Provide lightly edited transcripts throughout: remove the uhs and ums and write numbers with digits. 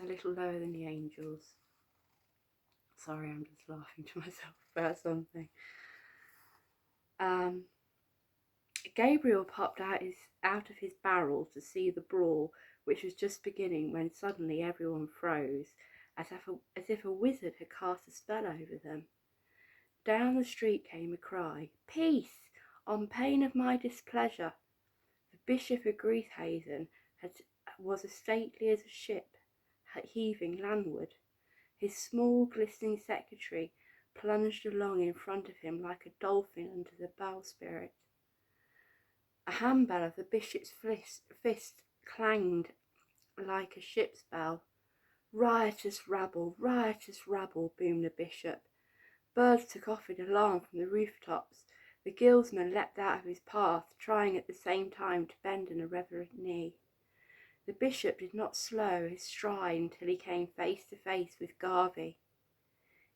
little lower than the angels. Sorry, I'm just laughing to myself about something. Gabriel popped out of his barrel to see the brawl, which was just beginning, when suddenly everyone froze, as if a wizard had cast a spell over them. Down the street came a cry, "Peace, on pain of my displeasure." The Bishop of Greethaven was as stately as a ship heaving landward. His small, glistening secretary plunged along in front of him like a dolphin under the bowsprit. A handbell of the bishop's fist clanged like a ship's bell. Riotous rabble, boomed the bishop. Birds took off in alarm from the rooftops. The guildsmen leapt out of his path, trying at the same time to bend an irreverent knee. The bishop did not slow his stride until he came face to face with Garvey.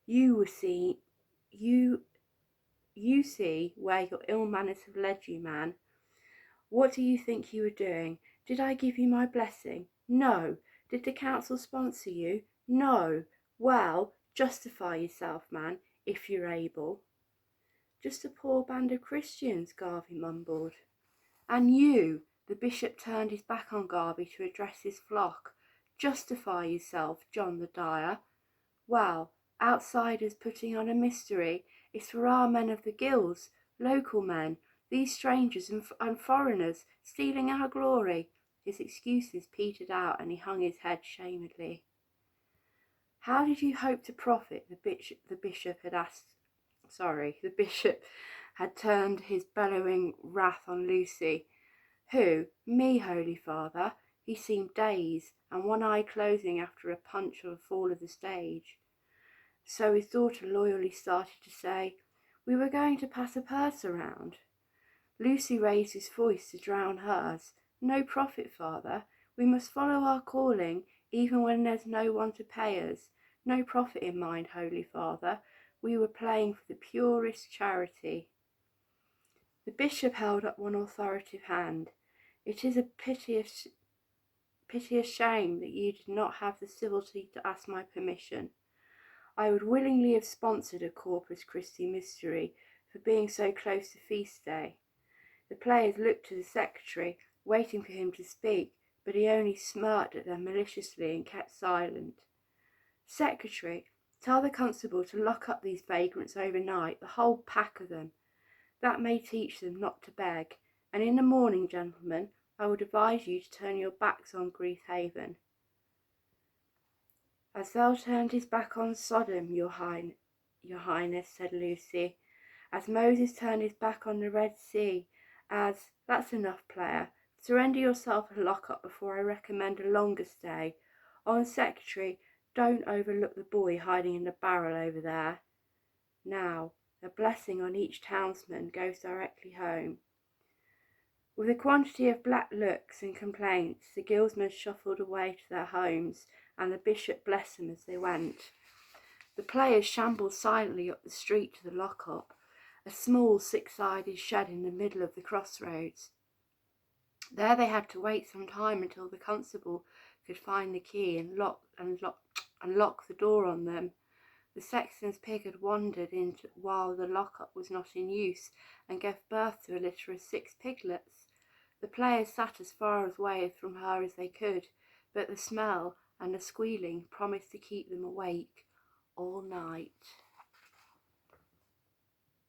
You see where your ill manners have led you, man. What do you think you were doing? Did I give you my blessing? No. Did the council sponsor you? No. Well, justify yourself, man, if you're able. Just a poor band of Christians, Garvey mumbled. And you, the bishop turned his back on Garvey to address his flock. Justify yourself, John the Dyer. Well, outsiders putting on a mystery. It's for our men of the guilds, local men, these strangers and foreigners, stealing our glory. His excuses petered out and he hung his head shamedly. How did you hope to profit? The bishop had turned his bellowing wrath on Lucy. Who? Me, Holy Father? He seemed dazed, and one eye closing after a punch or a fall of the stage. So his daughter loyally started to say, "We were going to pass a purse around." Lucy raised his voice to drown hers. "No profit, Father. We must follow our calling, even when there's no one to pay us. No profit in mind, Holy Father. We were playing for the purest charity." The bishop held up one authoritative hand. "It is a piteous shame that you did not have the civility to ask my permission. I would willingly have sponsored a Corpus Christi mystery for being so close to feast day." The players looked to the secretary, waiting for him to speak, but he only smirked at them maliciously and kept silent. "Secretary, tell the constable to lock up these vagrants overnight, the whole pack of them. That may teach them not to beg. And in the morning, gentlemen, I would advise you to turn your backs on Greethaven." "As thou turned his back on Sodom, your highness," said Lucy. "As Moses turned his back on the Red Sea. That's enough, player. Surrender yourself and lock up before I recommend a longer stay. Secretary, don't overlook the boy hiding in the barrel over there. Now, a blessing on each townsman goes directly home." With a quantity of black looks and complaints, the guildsmen shuffled away to their homes, and the bishop blessed them as they went. The players shambled silently up the street to the lock-up, a small six-sided shed in the middle of the crossroads. There they had to wait some time until the constable could find the key and lock the door on them. The sexton's pig had wandered in while the lock-up was not in use, and gave birth to a litter of 6 piglets. The players sat as far away from her as they could, but the smell and the squealing promised to keep them awake all night.